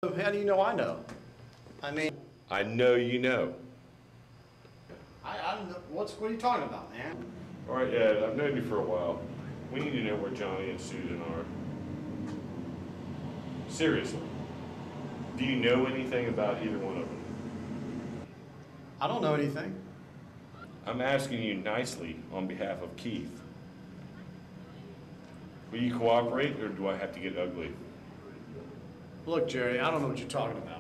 How do you know I know? I mean, I know you know. I don't know. What are you talking about, man? All right, Ed, I've known you for a while. We need to know where Johnny and Susan are. Seriously. Do you know anything about either one of them? I don't know anything. I'm asking you nicely on behalf of Keith. Will you cooperate, or do I have to get ugly? Look, Jerry, I don't know what you're talking about.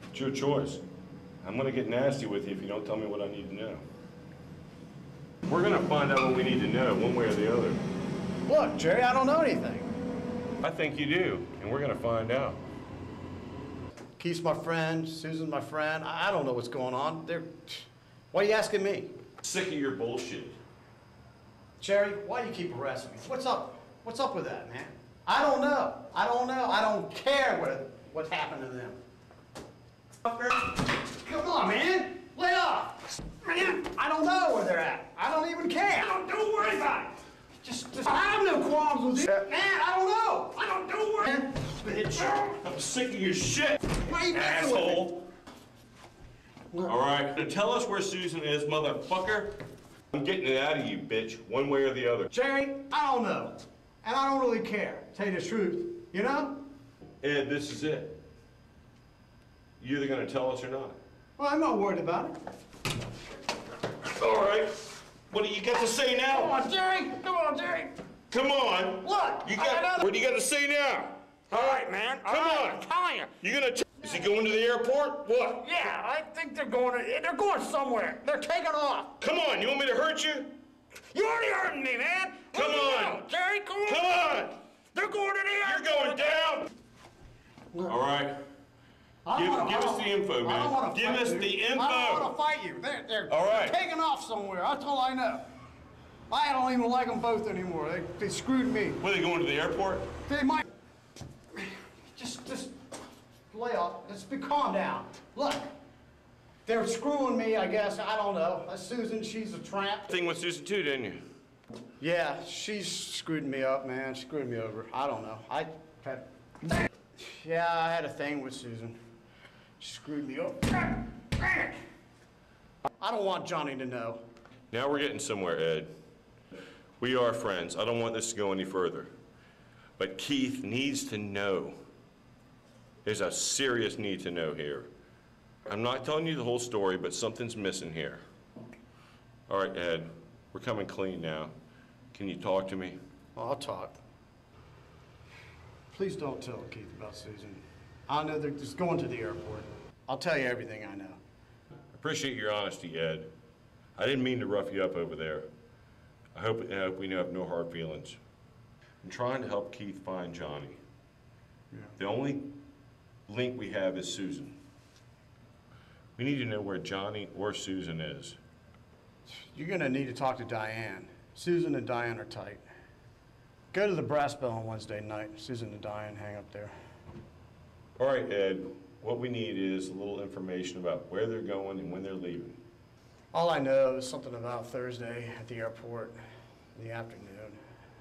It's your choice. I'm going to get nasty with you if you don't tell me what I need to know. We're going to find out what we need to know, one way or the other. Look, Jerry, I don't know anything. I think you do, and we're going to find out. Keith's my friend, Susan's my friend. I don't know what's going on. Why are you asking me? Sick of your bullshit. Jerry, why do you keep harassing me? What's up? What's up with that, man? I don't know. I don't know. I don't care what happened to them. Come on, man. Lay off. Man, I don't know where they're at. I don't even care. Don't worry about it. Just I have no qualms with you. Man, I don't know. Don't worry. Bitch. I'm sick of your shit, Why are you messing asshole. All right, now tell us where Susan is, motherfucker. I'm getting it out of you, bitch, one way or the other. Jerry, I don't know. And I don't really care, to tell you the truth. You know? Ed, this is it. You're either gonna tell us or not. Well, I'm not worried about it. All right. What do you got to say now? Come on, Jerry. Come on, Jerry. Come on. Look, What do you got to say now? All right, man. Come on. I'm telling you. You gonna? Is he going to the airport? What? Yeah, I think they're going somewhere. They're taking off. Come on. You want me to hurt you? You already hurting me, man. Come on. Jerry, come on. Come on. They're going to the airport. You're going down. All right. Give us the info, man. I don't want to Give fight us you. the info. I don't want to fight you. They're All right. taking off somewhere. That's all I know. I don't even like them both anymore. They screwed me. Were they going to the airport? They might. Just lay off. Just calm down. Look, they're screwing me, I guess. I don't know. Susan, she's a tramp. Thing with Susan too, didn't you? Yeah, she's screwed me up, man. She screwed me over. I don't know. Yeah, I had a thing with Susan. She screwed me up. I don't want Johnny to know. Now we're getting somewhere, Ed. We are friends. I don't want this to go any further. But Keith needs to know. There's a serious need to know here. I'm not telling you the whole story, but something's missing here. All right, Ed, we're coming clean now. Can you talk to me? Well, I'll talk. Please don't tell Keith about Susan. I know they're just going to the airport. I'll tell you everything I know. Appreciate your honesty, Ed. I didn't mean to rough you up over there. I hope we have no hard feelings. I'm trying to help Keith find Johnny. Yeah. The only link we have is Susan. We need to know where Johnny or Susan is. You're gonna need to talk to Diane. Susan and Diane are tight. Go to the Brass Bell on Wednesday night. Susan and Diane hang up there. All right, Ed, what we need is a little information about where they're going and when they're leaving. All I know is something about Thursday at the airport in the afternoon.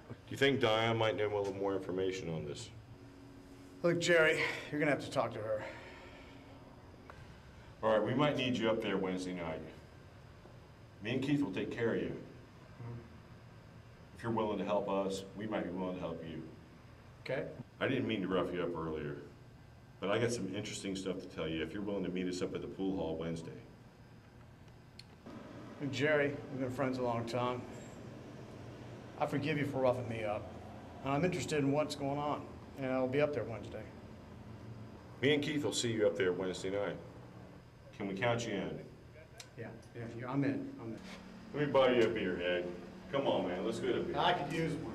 Do you think Diane might know a little more information on this? Look, Jerry, you're gonna have to talk to her. All right, we might need you up there Wednesday night. Me and Keith will take care of you. If you're willing to help us, we might be willing to help you. Okay? I didn't mean to rough you up earlier, but I got some interesting stuff to tell you if you're willing to meet us up at the pool hall Wednesday. Look, Jerry, we've been friends a long time. I forgive you for roughing me up. And I'm interested in what's going on, and I'll be up there Wednesday. Me and Keith will see you up there Wednesday night. Can we count you in? Yeah, I'm in. Let me buy you a beer, Ed. Come on, man, let's go to beer. I could use one.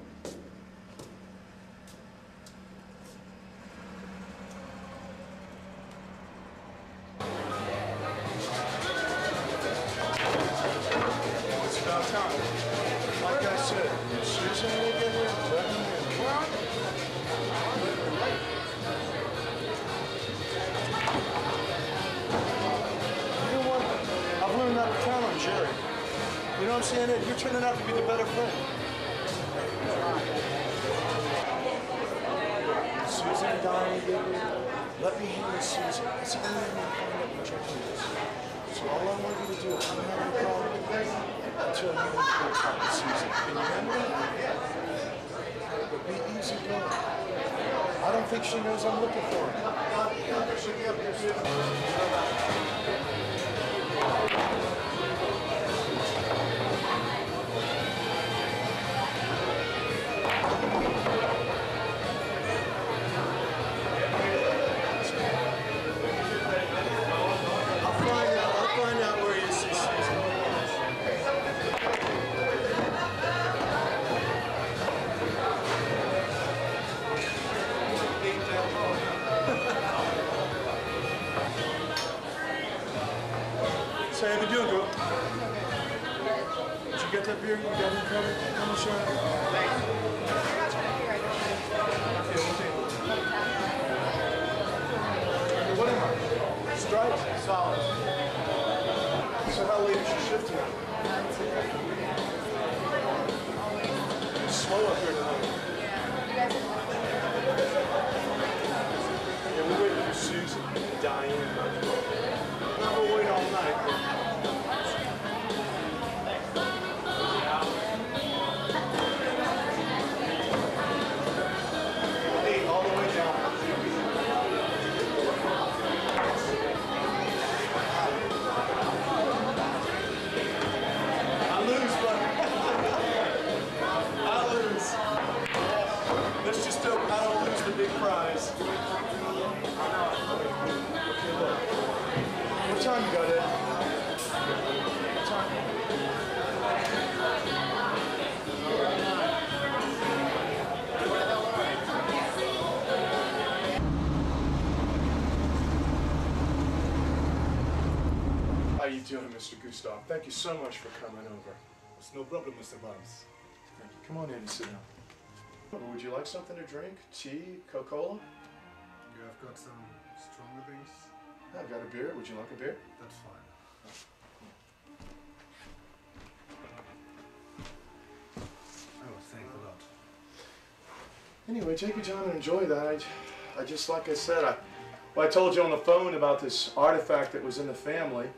It's about time. Like I said, Susan will get here, let me in. Well, you know what? I've learned not to count on Jerry. You know what I'm saying, Ed? You're turning out to be the better friend. Susan? Susan dying, let me handle Susan. That's all I'm going to find out what your plan is. So all I want you to do, if I'm having a problem with that, until you want to go talk to Susan. Can you handle that? But be easy going. I don't think she knows I'm looking for her. She'll be up here soon. So how you doing, girl? Did you get that beer? You got it covered? Come on, Sharon. Thanks. What am I? Stripes? Solid. So how late is your shift tonight? It's slow up here tonight. Yeah, we're waiting for Susan, Diane. We'll wait all night. Hey, all the way down. I lose, buddy. I lose. Let's just hope I don't lose the big prize. Okay, look. What time you got, Ed? What time? How you doing, Mr. Gustav? Thank you so much for coming over. It's no problem, Mr. Barnes. Thank you. Come on in and sit down. Would you like something to drink? Tea? Coca-Cola? Yeah, I've got some stronger things. I've got a beer. Would you like a beer? That's fine. Oh, thanks a lot. Anyway, take your time and enjoy that. I just, like I said, I told you on the phone about this artifact that was in the family.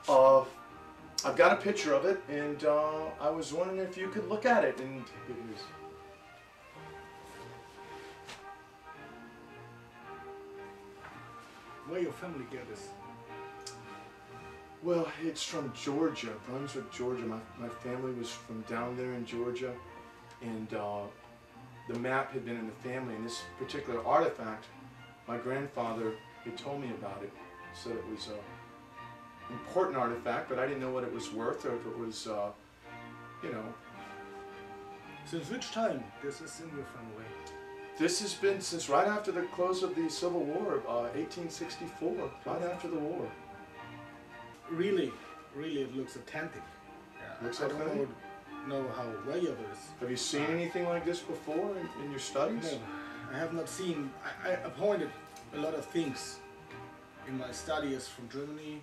I've got a picture of it, and I was wondering if you could look at it. And it was. Where your family get this? Well, it's from Georgia, Brunswick, Georgia. My family was from down there in Georgia, and the map had been in the family, and this particular artifact, my grandfather had told me about it. Said it was an important artifact, but I didn't know what it was worth, or if it was, you know. Since which time this is in your family? This has been since right after the close of the Civil War, 1864, right after the war. Really, it looks authentic. Yeah, Looks I don't authentic? know how valuable it is. Have you seen anything like this before in your studies? No, I have not seen. I appointed a lot of things in my studies from Germany,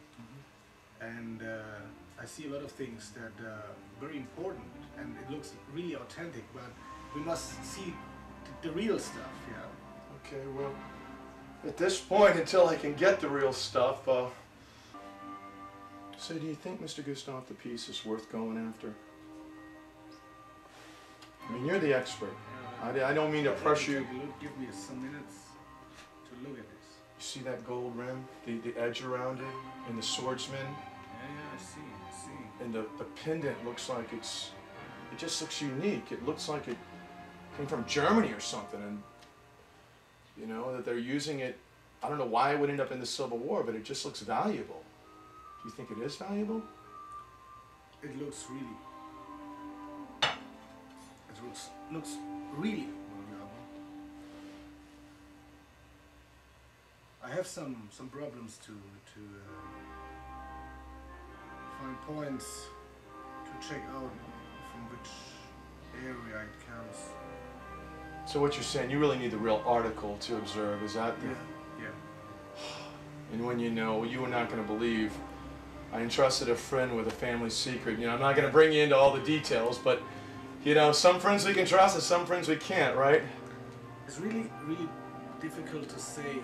and I see a lot of things that are very important, and it looks really authentic. But we must see the real stuff, yeah. Okay, well, at this point, until I can get the real stuff, so do you think, Mr. Gustav, the piece is worth going after? I mean, you're the expert. I don't mean to press you. Give me some minutes to look at this. You see that gold rim, the edge around it, and the swordsman? Yeah, I see. And the pendant looks like it just looks unique. It looks like it came from Germany or something, and you know, that they're using it. I don't know why it would end up in the Civil War, but it just looks valuable. Do you think it is valuable? It looks really. It looks really valuable. I have some problems to find points to check out from which area it comes. So what you're saying, you really need the real article to observe, is that the... Yeah. And when you know, you are not going to believe, I entrusted a friend with a family secret. You know, I'm not going to bring you into all the details, but, you know, some friends we can trust and some friends we can't, right? It's really difficult to say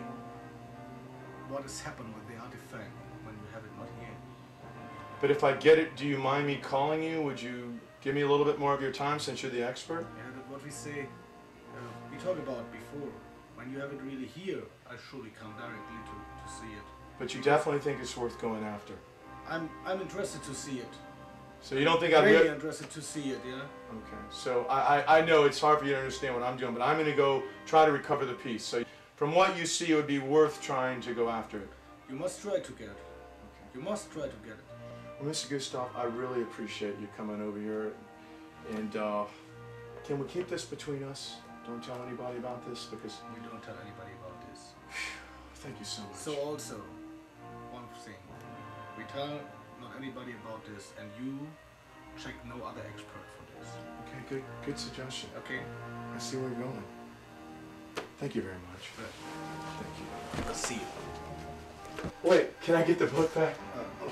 what has happened with the artifact when you have it not here. But if I get it, do you mind me calling you? Would you give me a little bit more of your time since you're the expert? Yeah, but what we say, we talked about before. When you have it really here, I surely come directly to see it. But you definitely think it's worth going after? I'm interested to see it. So you don't think I'm really interested to see it, yeah? Okay, so I know it's hard for you to understand what I'm doing, but I'm going to go try to recover the piece. So from what you see, it would be worth trying to go after it. You must try to get it. Okay. You must try to get it. Well, Mr. Gustav, I really appreciate you coming over here. And can we keep this between us? Don't tell anybody about this, because... We don't tell anybody about this. Thank you so much. So also, one thing. We tell not anybody about this, and you check no other expert for this. Okay, good suggestion. Okay? I see where you're going. Thank you very much. Thank you. I'll see you. Wait, can I get the book back? Oh,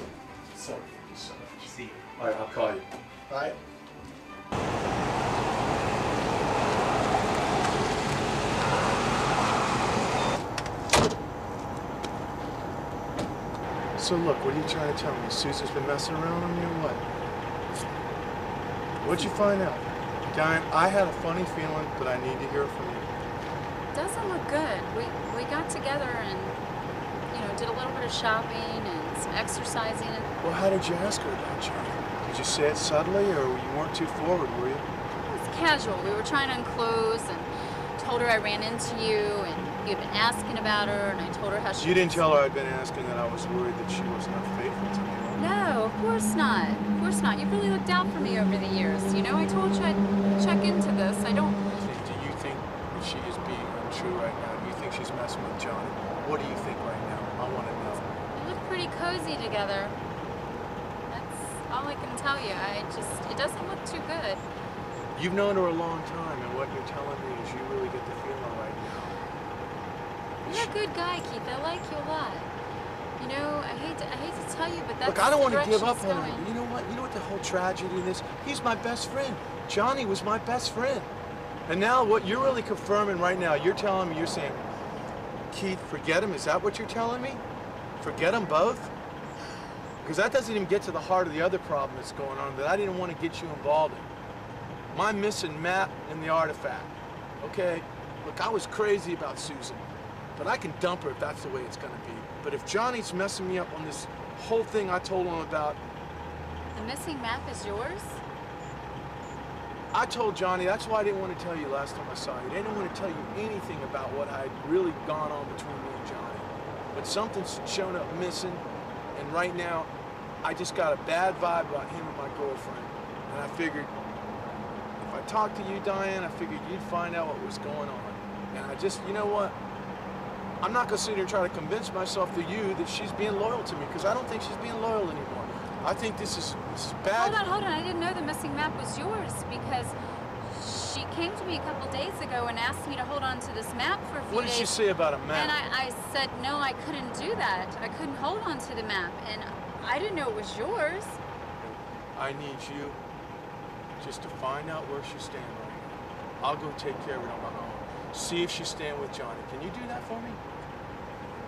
Sorry, thank you so much. see you. All right, I'll call you. Bye. So look, what are you trying to tell me? Susan's been messing around on you or what? What'd you find out? Diane, I had a funny feeling, but I need to hear from you. Doesn't look good. We got together and, did a little bit of shopping and some exercising. Well, how did you ask her about Johnny? Did you say it subtly, or you weren't too forward, were you? It was casual. We were trying to unclose and told her I ran into you and you'd been asking about her, and I told her how she... You didn't tell her I'd been asking that I was worried that she was not faithful to me, right? No, of course not. Of course not. You've really looked out for me over the years. I told you I'd check into this. I don't... Do you think that she is being untrue right now? Do you think she's messing with Johnny? What do you think right now? I want to know. You look pretty cozy together. That's all I can tell you. It doesn't look too good. You've known her a long time, and what you're telling me is you really get the feeling right now. You're a good guy, Keith. I like you a lot. I hate to tell you, but that's Look, I don't want to give the up direction on it's him. going. You know what? You know what the whole tragedy in this? He's my best friend. Johnny was my best friend. And now what you're really confirming right now, you're telling me, you're saying, Keith, forget him. Is that what you're telling me? Forget them both? Because that doesn't even get to the heart of the other problem that's going on that I didn't want to get you involved in. My missing map and the artifact. Okay? Look, I was crazy about Susan, but I can dump her if that's the way it's going to be. But if Johnny's messing me up on this whole thing I told him about... The missing map is yours? I told Johnny, that's why I didn't want to tell you last time I saw you. I didn't want to tell you anything about what had really gone on between me and Johnny. But something's shown up missing, and right now, I just got a bad vibe about him and my girlfriend. And I figured, if I talked to you, Diane, I figured you'd find out what was going on. And I just, you know what? I'm not going to sit here and try to convince myself to you that she's being loyal to me, because I don't think she's being loyal anymore. I think this is bad. Hold on. I didn't know the missing map was yours, because she came to me a couple days ago and asked me to hold on to this map for a few days. What did she say about a map? And I said, no, I couldn't do that. I couldn't hold on to the map, and I didn't know it was yours. I need you just to find out where she's staying right now. I'll go take care of it on my own. See if she's staying with Johnny. Can you do that for me?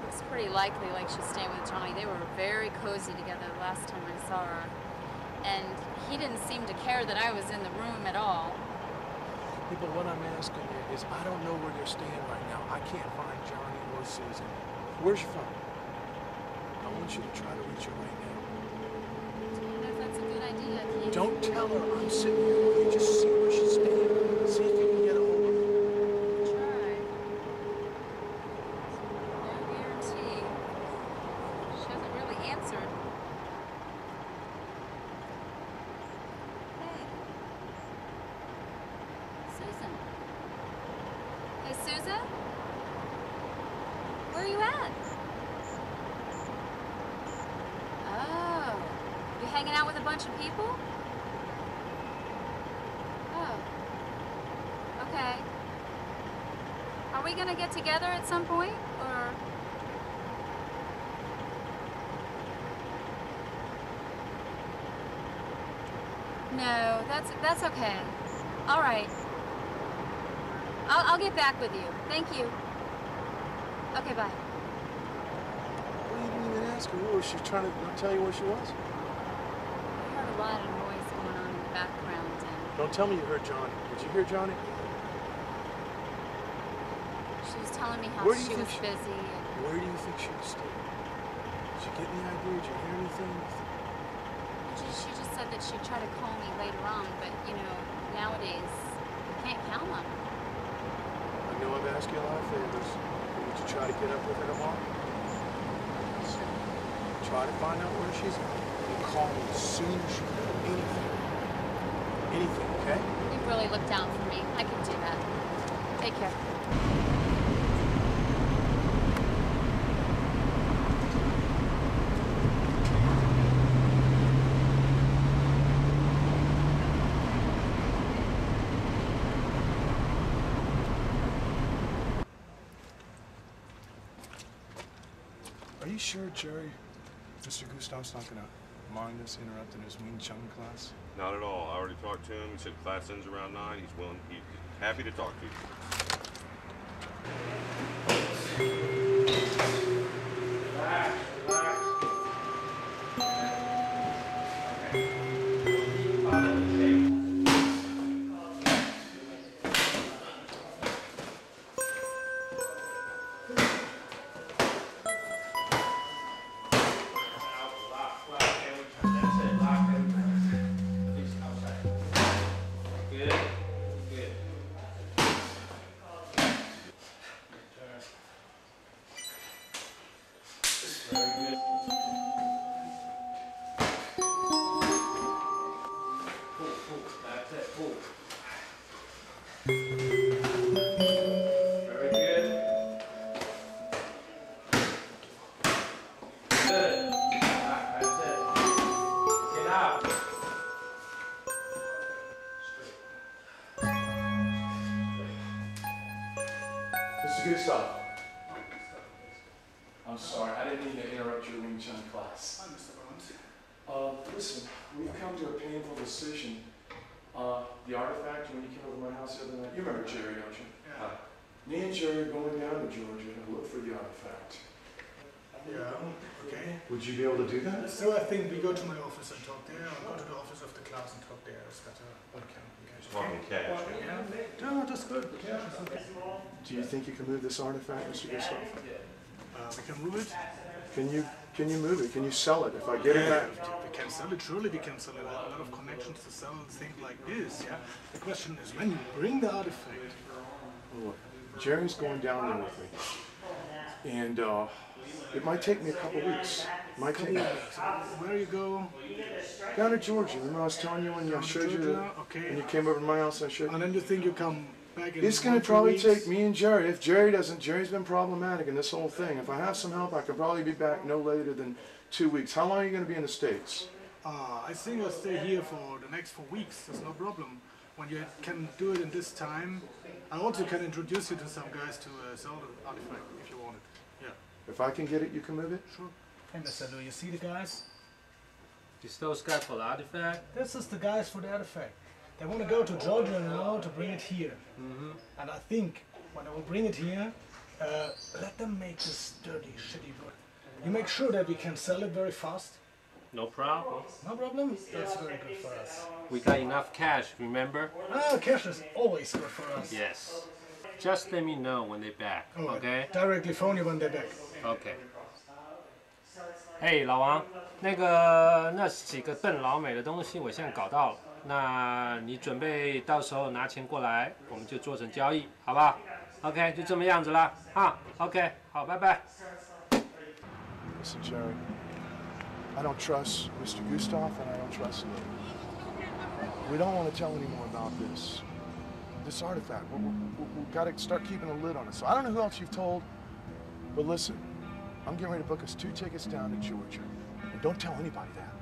It's pretty likely like she's staying with Johnny. They were very cozy together the last time I saw her. And he didn't seem to care that I was in the room at all. Yeah, but what I'm asking you is, I don't know where they're staying right now. I can't find Johnny or Susan. Where's your phone? I want you to try to reach her right now. I don't know if that's a good idea, Keith. Don't tell her I'm sitting here. You just see where she's staying. See if you can get a hold of her. Try. No guarantee. She hasn't really answered. Hey. Susan. Hey, Susan? Where are you at? Oh. You hanging out with a bunch of people? Oh. Okay. Are we gonna get together at some point, or? No, that's okay. All right. I'll get back with you. Thank you. Okay, bye. Well, you didn't even ask her. What was she trying to not tell you where she was? I heard a lot of noise going on in the background, and Don't tell me you heard Johnny. Did you hear Johnny? she was telling me how Where do you she was think busy. Where do you think she was staying? Did you get any idea? Did you hear anything? She just said that she'd try to call me later on, but, you know, nowadays, you can't count on her. I know I've asked you a lot of favors. Would you try to get up with her tomorrow? Sure. Try to find out where she's at. And call me as soon as you know anything. Anything, okay? You've really looked out for me. I can do that. Take care. Are you sure, Jerry, Mr. Gustav's not gonna mind us interrupting his Wing Chun class? Not at all. I already talked to him. He said class ends around 9. He's happy to talk to you. Relax, relax. Mr. Gustav. I'm sorry, I didn't mean to interrupt your Wing Chun class. Hi, Mr. Burns. Listen, we've come to a painful decision. The artifact, when you came over my house the other night, you remember Jerry, don't you? Yeah. Me and Jerry are going down to Georgia to look for the artifact. Yeah, okay. Would you be able to do that? So I think we go to my office and talk there, or go to the office of the class and talk there. It's better. Okay. Talking cash. Yeah. No, that's good. Yeah, that's okay. Do you think you can move this artifact, Mr. Gustav? We can move it. Can you move it? Can you sell it if I get it back? We can sell it. Surely we can sell it. I have a lot of connections to sell things like this. Yeah. The question is when you bring the artifact. Look, Jerry's going down there with me, and it might take me a couple weeks. Might take me Where you go? down to Georgia. Remember I was telling you when I showed you the, Okay. when you came over to my house? I showed you. And then you think you come back in It's going 1 to 2 probably weeks? take me and Jerry. If Jerry doesn't, Jerry's been problematic in this whole thing. If I have some help, I could probably be back no later than 2 weeks. How long are you going to be in the States? I think I'll stay here for the next 4 weeks. There's no problem. When you can do it in this time, I also can introduce you to some guys to sell the artifact if you want it. Yeah, If I can get it, you can move it? sure. Hey, Mr. Lou, you see the guys? Is those guys for the artifact? This is the guys for the artifact. They want to go to Georgia now to bring it here. And I think when they will bring it here, let them make this dirty, shitty work. You make sure that we can sell it very fast. No problem. No problem. That's very good for us. We got enough cash, remember? Cash is always good for us. Yes. Just let me know when they're back, Oh, okay? Directly phone you when they're back. Okay. 嘿，老王，那几个邓老美的东西我现在搞到了，那你准备到时候拿钱过来，我们就做成交易，好不好 ？OK， 就这么样子啦，哈 ，OK， 好，拜拜。 Listen, Jerry, I don't trust Mr. Gustav and I don't trust Lou. We don't want to tell anyone about this artifact. We've got to start keeping a lid on it. So I don't know who else you've told, but listen, I'm getting ready to book us 2 tickets down to Georgia. And don't tell anybody that.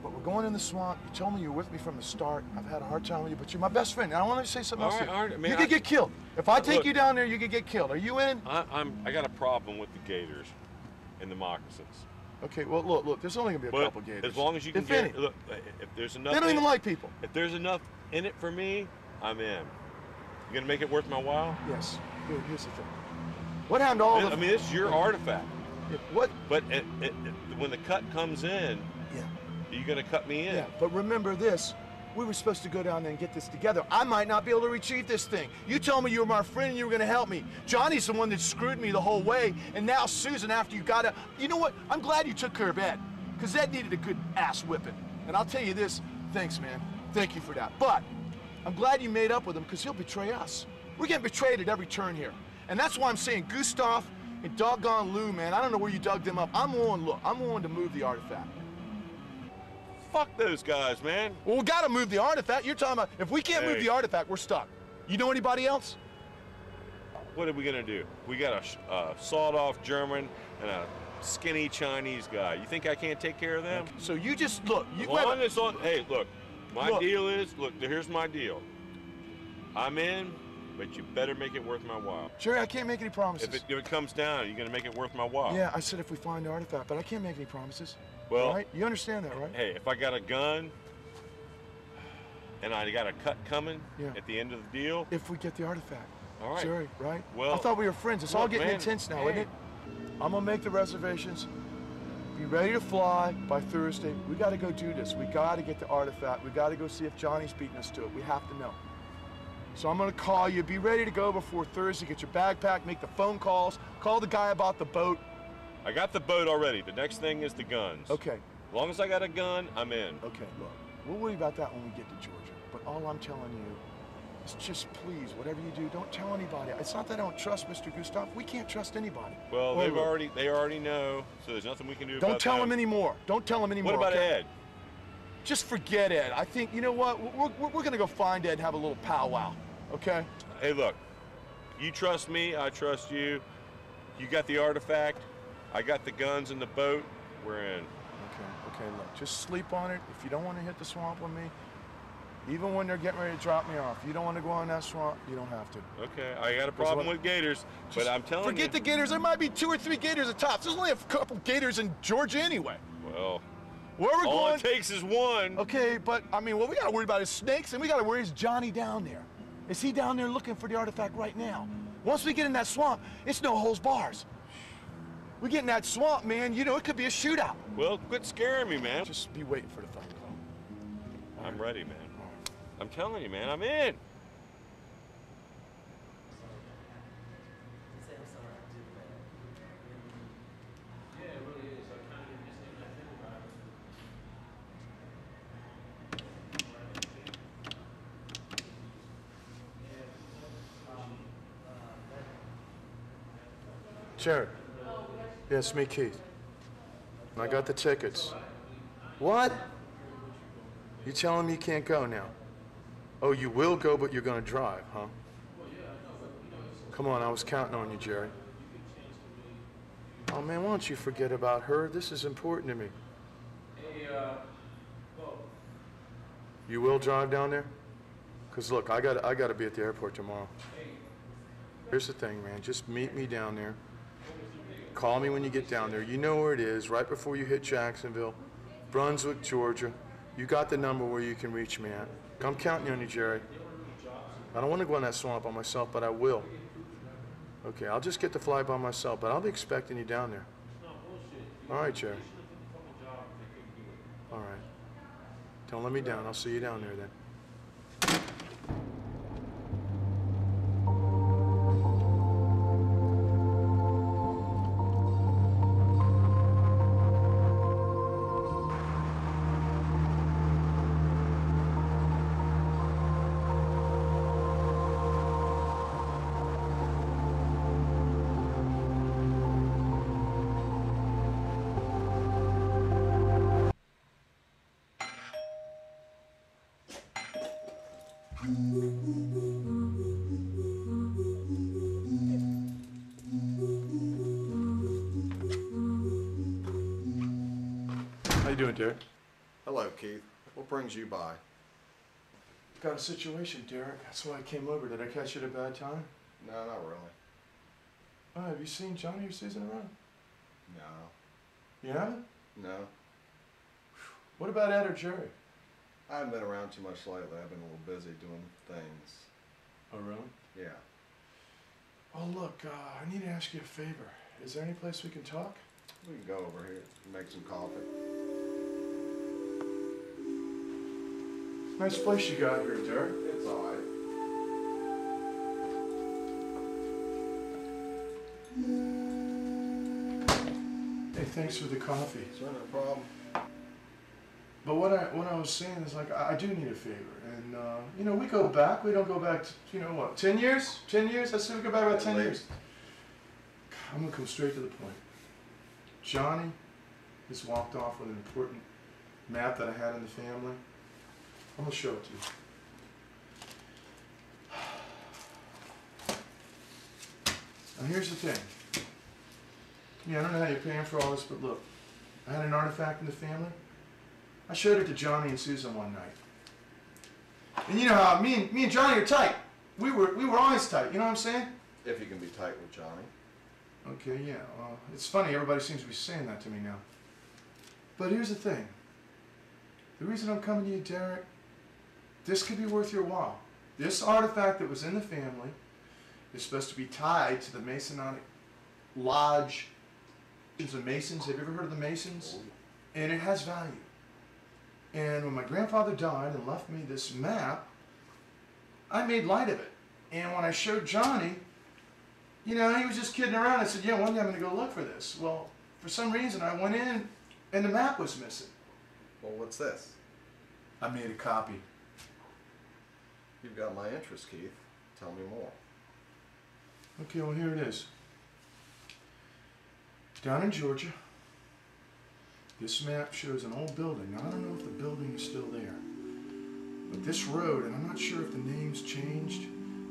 But we're going in the swamp. You told me you were with me from the start. I've had a hard time with you, but you're my best friend. And I want to say something else. All right, man, you could get killed. If I take look, you down there, you could get killed. Are you in? I got a problem with the gators and the moccasins. Okay, well, look, there's only going to be a But couple gators. as long as you can If any. get, look, if there's enough, They don't even like people. If there's enough in it for me, I'm in. You gonna make it worth my while? Yes. Here's the thing. What happened to all the... I mean, it's your artifact. What? But when the cut comes in, Yeah. you're gonna cut me in. Yeah, but remember this. We were supposed to go down there and get this together. I might not be able to retrieve this thing. You told me you were my friend and you were gonna help me. Johnny's the one that screwed me the whole way, and now Susan, after you got it, you know what? I'm glad you took care of Ed, because Ed needed a good ass whipping. And I'll tell you this, thanks, man. Thank you for that. But I'm glad you made up with him, because he'll betray us. We're getting betrayed at every turn here. And that's why I'm saying Gustav and doggone Lou, man, I don't know where you dug them up. I'm willing to move the artifact. Fuck those guys, man. Well, we gotta move the artifact. You're talking about, if we can't move the artifact, we're stuck. You know anybody else? What are we gonna do? We got a sawed-off German and a skinny Chinese guy. You think I can't take care of them? So you just, look. Hey, look, my deal is, look, here's my deal. I'm in, but you better make it worth my while. Jerry, I can't make any promises. If it comes down, you're gonna make it worth my while. Yeah, I said if we find the artifact, but I can't make any promises. Well, right? You understand that, right? Hey, if I got a gun and I got a cut coming at the end of the deal. If we get the artifact. All right. Jerry, right? Well, I thought we were friends. It's all getting intense now, isn't it? I'm gonna make the reservations. Be ready to fly by Thursday. We gotta go do this. We gotta get the artifact. We gotta go see if Johnny's beating us to it. We have to know. So I'm gonna call you. Be ready to go before Thursday. Get your bag packed, make the phone calls, call the guy about the boat. I got the boat already. The next thing is the guns. Okay. As long as I got a gun, I'm in. Okay, look, we'll worry about that when we get to Georgia. But all I'm telling you is just please, whatever you do, don't tell anybody. It's not that I don't trust Mr. Gustav. We can't trust anybody. Well, they already know, so there's nothing we can do about that. Don't tell him anymore. Don't tell him anymore. What about Ed? Just forget Ed. I think, you know what? We're gonna go find Ed and have a little powwow, okay? Hey, look, you trust me, I trust you. You got the artifact, I got the guns and the boat, we're in. Okay, look, just sleep on it. If you don't want to hit the swamp with me, even when they're getting ready to drop me off, you don't want to go on that swamp, you don't have to. Okay, I got a problem with gators, but I'm telling you. Forget the gators. There might be 2 or 3 gators at tops. There's only a couple gators in Georgia anyway. Well, where we're all going, it takes is one. Okay, but I mean, what we got to worry about is snakes, and we got to worry is Johnny down there. Is he down there looking for the artifact right now? Once we get in that swamp, it's no holds bars. We get in that swamp, man, you know, it could be a shootout. Well, quit scaring me, man. Just be waiting for the phone call. I'm ready, man. I'm telling you, man, I'm in. Jared. Yes, me, Keith. I got the tickets. What? You telling me you can't go now? Oh, you will go, but you're gonna drive, huh? Come on, I was counting on you, Jerry. Oh, man, why don't you forget about her? This is important to me. You will drive down there? Because, look, I gotta be at the airport tomorrow. Here's the thing, man. Just meet me down there. Call me when you get down there. You know where it is, right before you hit Jacksonville, Brunswick, Georgia. You got the number where you can reach me at. I'm counting on you, Jerry. I don't want to go in that swamp by myself, but I will. Okay, I'll just get the flight by myself, but I'll be expecting you down there. All right, Jerry. All right. Don't let me down. I'll see you down there then. How you doing, Derek? Hello, Keith. What brings you by? Got a situation, Derek. That's why I came over. Did I catch you at a bad time? No, not really. Oh, have you seen Johnny or Susan around? No. You haven't? No. What about Ed or Jerry? I haven't been around too much lately. I've been a little busy doing things. Oh, really? Yeah. Oh, look, I need to ask you a favor. Is there any place we can talk? We can go over here and make some coffee. Nice place you got here, Derek. It's all right. Hey, thanks for the coffee. Is there no problem? But what I was saying is, like, I do need a favor. And, you know, we go back. We don't go back to, you know what, 10 years? 10 years? Let's say we go back about 10 years. I'm going to come straight to the point. Johnny has walked off with an important map that I had in the family. I'm going to show it to you. Now here's the thing. Yeah, I don't know how you're paying for all this, but look. I had an artifact in the family. I showed it to Johnny and Susan one night. And you know how me and Johnny are tight. We were always tight, you know what I'm saying? If you can be tight with Johnny. Okay, yeah. Well, it's funny, everybody seems to be saying that to me now. But here's the thing. The reason I'm coming to you, Derek, this could be worth your while. This artifact that was in the family is supposed to be tied to the Masonic Lodge. The Masons, have you ever heard of the Masons? And it has value. And when my grandfather died and left me this map, I made light of it. And when I showed Johnny, you know, he was just kidding around. I said, yeah, one day I'm going to go look for this. Well, for some reason, I went in and the map was missing. Well, what's this? I made a copy. You've got my interest, Keith. Tell me more. Okay, well, here it is. Down in Georgia, this map shows an old building. Now, I don't know if the building is still there. But this road, and I'm not sure if the name's changed,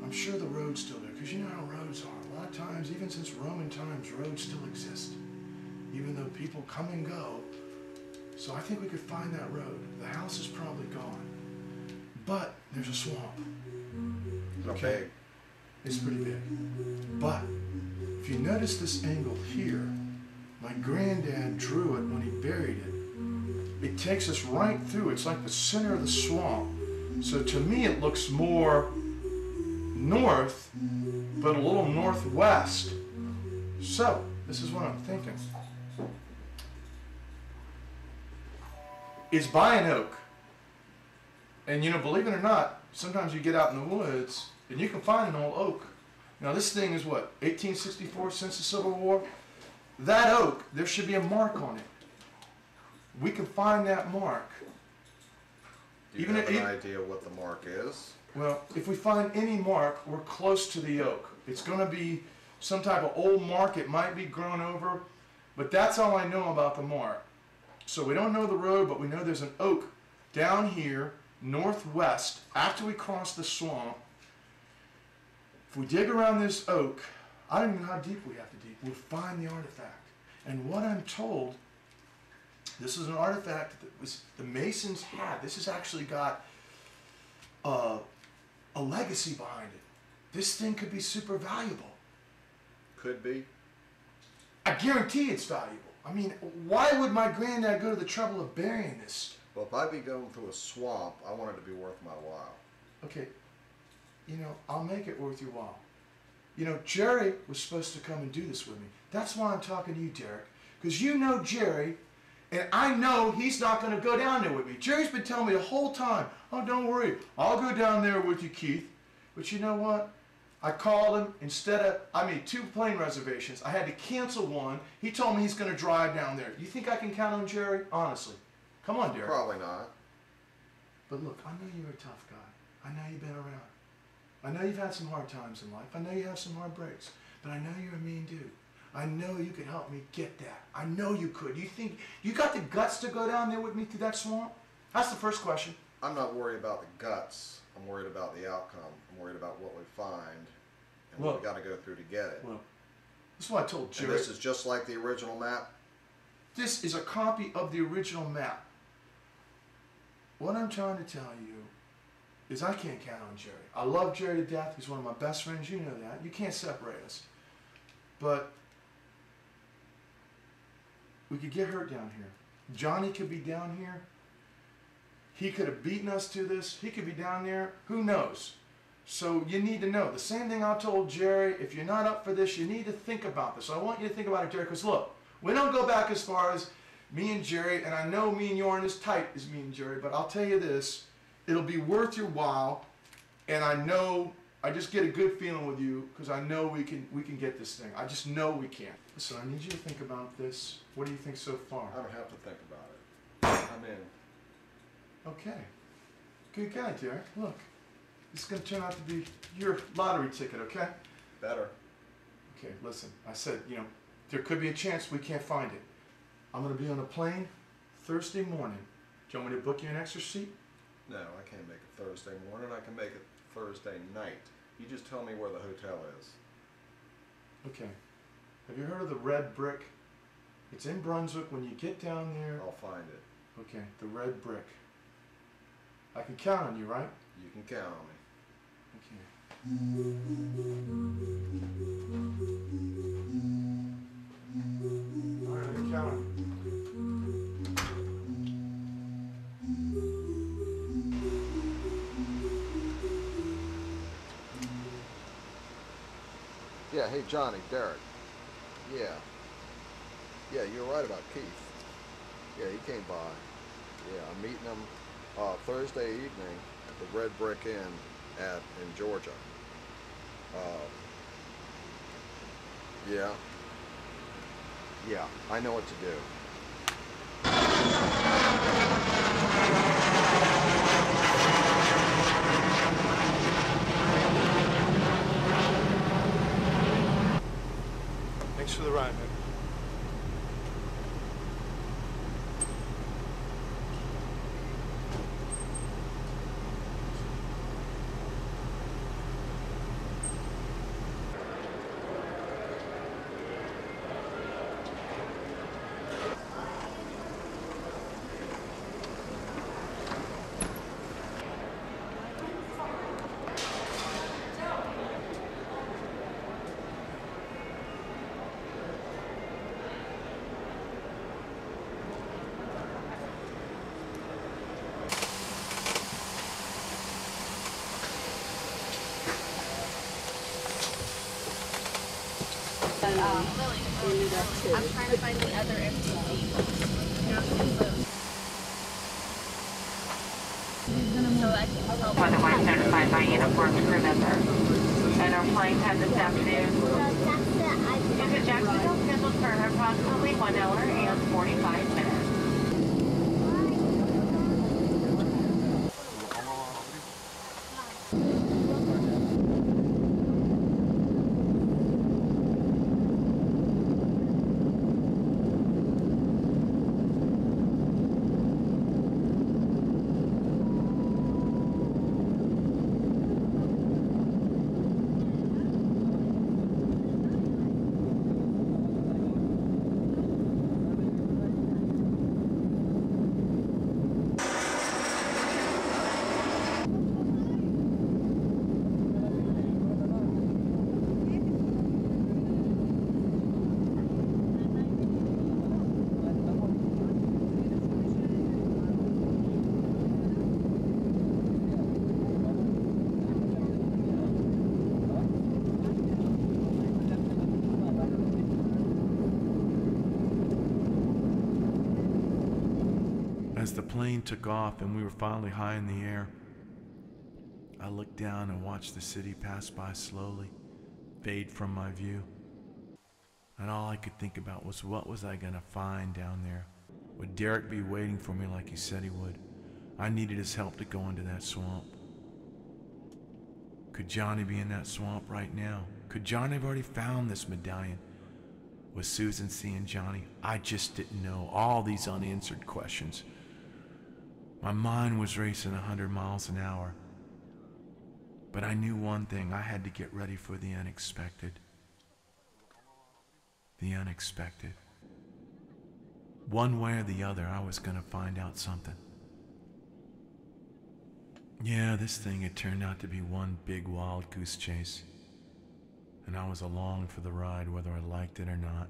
I'm sure the road's still there, because you know how roads are. A lot of times, even since Roman times, roads still exist, even though people come and go. So I think we could find that road. The house is probably gone. But there's a swamp. Okay. It's pretty big. But if you notice this angle here, my granddad drew it when he buried it. It takes us right through. It's like the center of the swamp. So to me, it looks more north, but a little northwest. So this is what I'm thinking. It's by an oak. And you know, believe it or not, sometimes you get out in the woods and you can find an old oak. Now this thing is what, 1864, since the Civil War? That oak, there should be a mark on it. We can find that mark. Do you have an idea what the mark is? Well, if we find any mark, we're close to the oak. It's going to be some type of old mark. It might be grown over, but that's all I know about the mark. So we don't know the road, but we know there's an oak down here, northwest, after we cross the swamp. If we dig around this oak, I don't even know how deep we have to dig, we'll find the artifact. And what I'm told, this is an artifact that was the Masons had. This has actually got a legacy behind it. This thing could be super valuable. Could be. I guarantee it's valuable. I mean, why would my granddad go to the trouble of burying this? Well, if I'd be going through a swamp, I want it to be worth my while. Okay, you know, I'll make it worth your while. You know, Jerry was supposed to come and do this with me. That's why I'm talking to you, Derek. Because you know Jerry, and I know he's not going to go down there with me. Jerry's been telling me the whole time, oh, don't worry, I'll go down there with you, Keith. But you know what? I called him. I made 2 plane reservations. I had to cancel one. He told me he's going to drive down there. You think I can count on Jerry? Honestly. Come on, Derek. Probably not. But look, I know you're a tough guy. I know you've been around. I know you've had some hard times in life. I know you have some hard breaks. But I know you're a mean dude. I know you could help me get that. I know you could. You think you got the guts to go down there with me through that swamp? That's the first question. I'm not worried about the guts. I'm worried about the outcome. I'm worried about what we find and what we got to go through to get it. Well, this is what I told Jerry. And this is just like the original map? This is a copy of the original map. What I'm trying to tell you is I can't count on Jerry. I love Jerry to death. He's one of my best friends. You know that. You can't separate us. But we could get hurt down here. Johnny could be down here. He could have beaten us to this. He could be down there. Who knows? So you need to know. The same thing I told Jerry, if you're not up for this, you need to think about this. So I want you to think about it, Jerry, because look, we don't go back as far as me and Jerry, and I know me and you aren't as tight as me and Jerry, but I'll tell you this, it'll be worth your while, and I know, I just get a good feeling with you, because I know we can get this thing. I just know we can. Listen, I need you to think about this. What do you think so far? I don't have to think about it. I'm in. Okay. Good guy, Derek. Look, this is going to turn out to be your lottery ticket, okay? Better. Okay, listen, I said, you know, there could be a chance we can't find it. I'm going to be on a plane Thursday morning. Do you want me to book you an extra seat? No, I can't make it Thursday morning. I can make it Thursday night. You just tell me where the hotel is. Okay. Have you heard of the Red Brick? It's in Brunswick. When you get down there... I'll find it. Okay, the Red Brick. I can count on you, right? You can count on me. Okay. All right, I can count on you. Yeah, hey Johnny, Derek. Yeah. Yeah, you're right about Keith. Yeah, he came by. Yeah, I'm meeting him Thursday evening at the Red Brick Inn in Georgia. Yeah. Yeah, I know what to do. Thanks for the ride, man. I'm trying to find the other empty seat. So I can tell Otherwise notified by uniformed crew member. And our flight time this afternoon is at Jacksonville, scheduled for approximately 1 hour and 45 minutes. As the plane took off and we were finally high in the air, I looked down and watched the city pass by slowly, fade from my view. And all I could think about was, what was I gonna find down there? Would Derek be waiting for me like he said he would? I needed his help to go into that swamp. Could Johnny be in that swamp right now? Could Johnny have already found this medallion? Was Susan seeing Johnny? I just didn't know. All these unanswered questions. My mind was racing 100 miles an hour. But I knew one thing. I had to get ready for the unexpected. The unexpected. One way or the other, I was going to find out something. Yeah, this thing had turned out to be one big wild goose chase. And I was along for the ride, whether I liked it or not.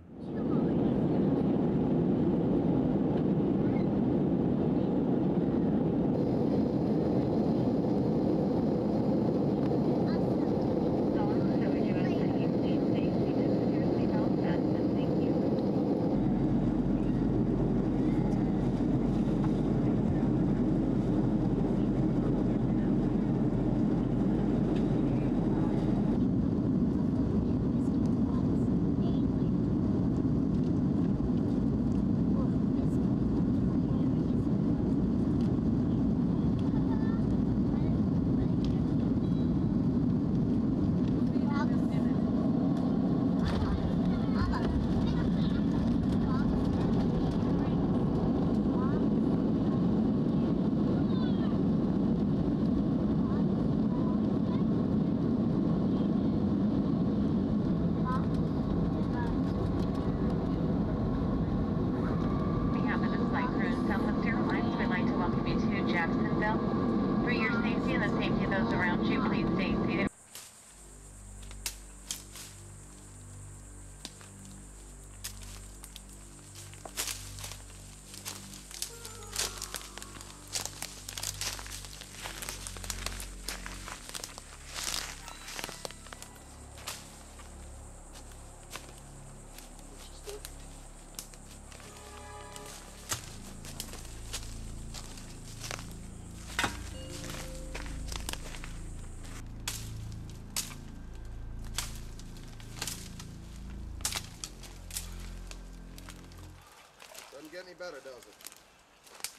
get any better, does it?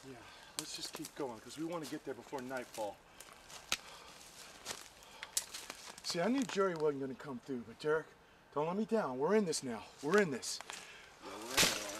Yeah, let's just keep going, because we want to get there before nightfall. See, I knew Jerry wasn't going to come through, but Derek, don't let me down. We're in this now. We're in this. Yeah, we're in it, all right.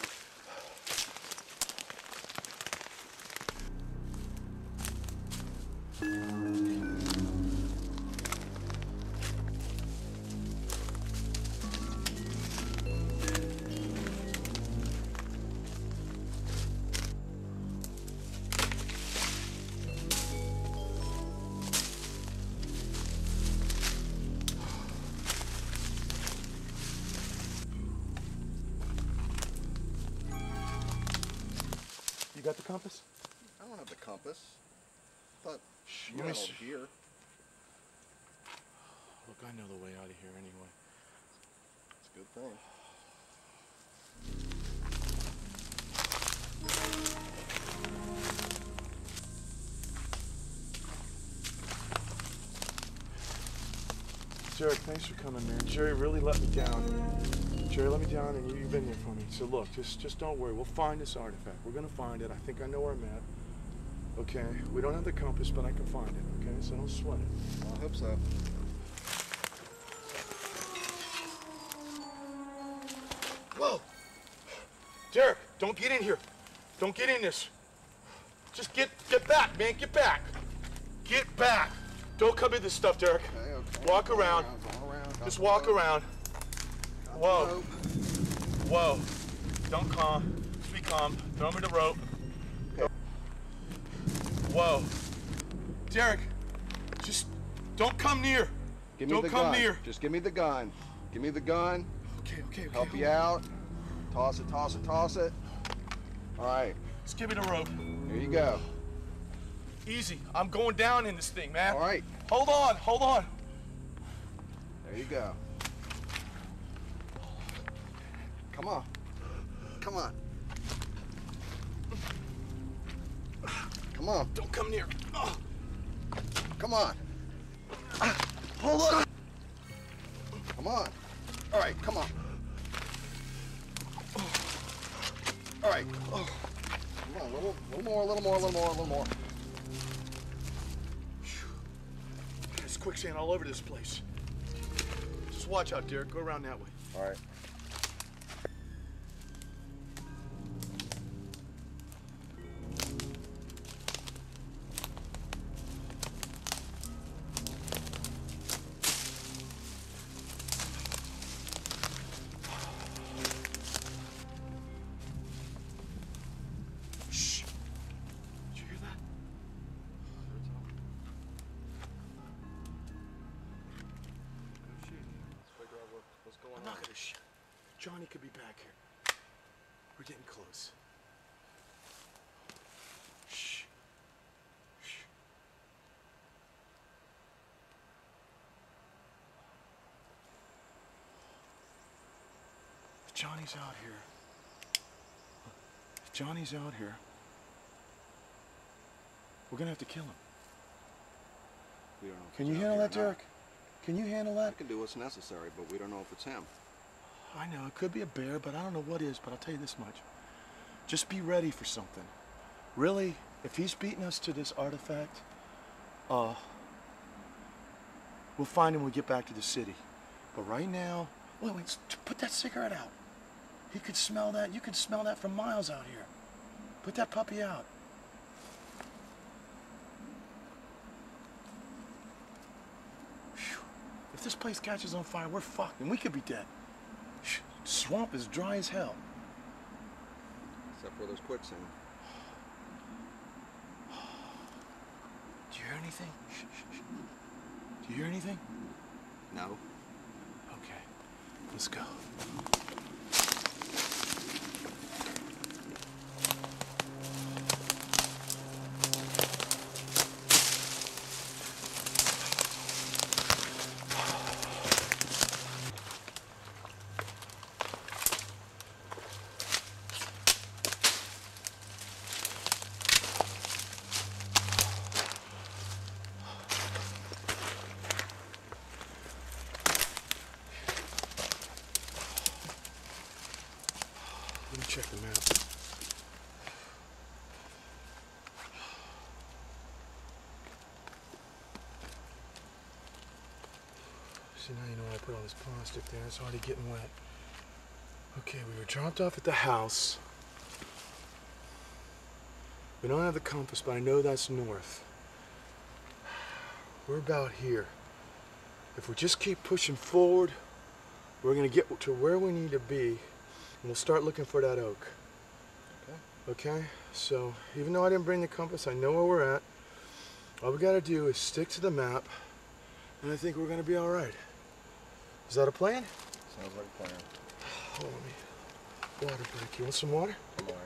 You got the compass? I don't have the compass. Thought you let me had all see. the gear. Look, I know the way out of here anyway. It's a good thing. Derek, thanks for coming, man. Jerry really let me down. Jerry let me down, and you've been there for me. So look, just don't worry. We'll find this artifact. We're gonna find it. I think I know where I'm at. Okay? We don't have the compass, but I can find it. Okay? So don't sweat it. I hope so. Whoa! Derek, don't get in here. Don't get in this. Just get back, man. Get back. Get back. Don't come in this stuff, Derek. Okay, okay. Walk around. Go around. Just walk around. Whoa. Rope. Whoa. Don't calm. Just be calm. Throw me the rope. Okay. Whoa. Derek, just don't come near. Give me don't the come gun. near. Just give me the gun. Give me the gun. Okay. Help you out. Toss it, toss it, toss it. All right. Just give me the rope. Here you go. Easy. I'm going down in this thing, man. All right. Hold on. There you go. Come on. Come on. Come on. Don't come near. Oh. Come on. Hold on. Come on. All right, come on. All right. Come on, a little more. There's quicksand all over this place. Just watch out, Derek. Go around that way. All right. Shh. Did you hear that? I'm not gonna shoot. Johnny could be back here. We're getting close. Shh. Shh. If Johnny's out here. If Johnny's out here, we're gonna have to kill him. We don't know if Can it's you out handle here or that, not. Derek? Can you handle I that? can do what's necessary, but we don't know if it's him. I know, it could be a bear, but I don't know what is, but I'll tell you this much. Just be ready for something. Really, if he's beating us to this artifact, we'll find him when we get back to the city. But right now, wait, put that cigarette out. He could smell that. You could smell that from miles out here. Put that puppy out. Phew. If this place catches on fire, we're fucked, and we could be dead. Swamp is dry as hell. Except for those quicksand. Do you hear anything? Shh. Do you hear anything? No. Okay, let's go. Let me check the map. See, now you know why I put all this plastic there. It's already getting wet. Okay, we were dropped off at the house. We don't have the compass, but I know that's north. We're about here. If we just keep pushing forward, we're gonna get to where we need to be, and we'll start looking for that oak. Okay? Okay? So, even though I didn't bring the compass, I know where we're at. All we gotta do is stick to the map, and I think we're gonna be all right. Is that a plan? Sounds like a plan. Hold on, let me water break. You want some water? I'm all right.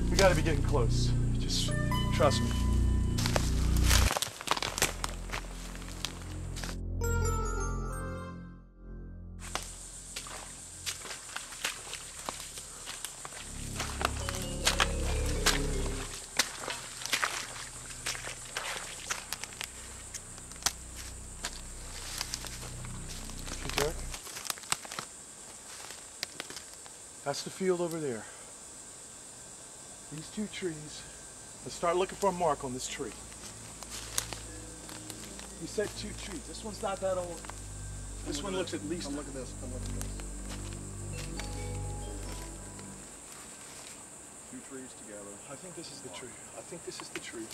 We gotta be getting close. Just trust me. See, Derek? That's the field over there. These two trees. Let's start looking for a mark on this tree. You said two trees. This one's not that old. This one looks at least. Come look at this. Come look at this. Two trees together. I think this is the tree. I think this is the tree.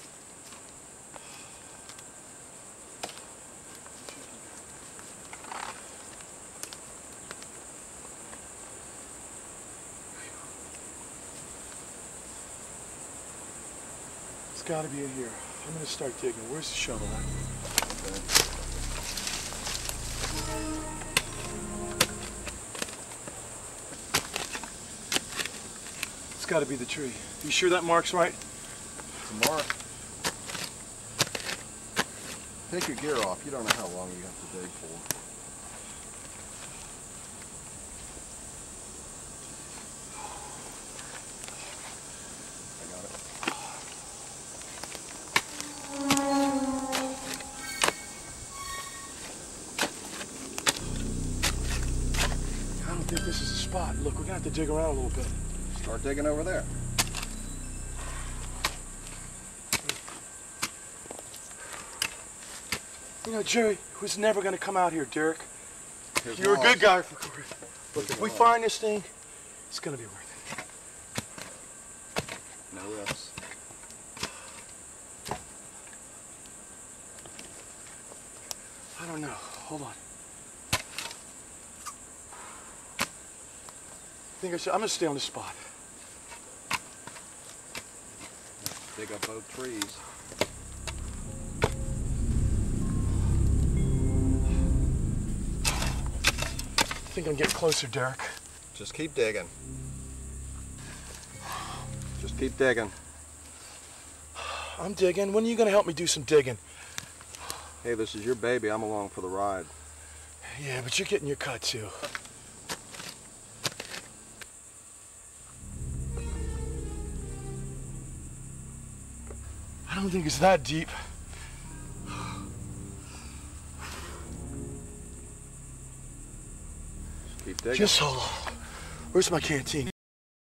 It's got to be in here. I'm going to start digging. Where's the shovel at? It's got to be the tree. You sure that mark's right? It's a mark. Take your gear off. You don't know how long you have to dig for. I don't think this is a spot. Look, we're gonna have to dig around a little bit. Start digging over there. You know, Jerry was never gonna come out here, Derek. Here's You're a logs. good guy for Corey. Look, if we find this thing, it's gonna be worth it. No ifs. I don't know. Hold on. I think I'm gonna stay on this spot. Dig up both trees. I think I'm getting closer, Derek. Just keep digging. Just keep digging. I'm digging. When are you gonna help me do some digging? Hey, this is your baby. I'm along for the ride. Yeah, but you're getting your cut too. I don't think it's that deep. Keep digging. Just hold on. Where's my canteen?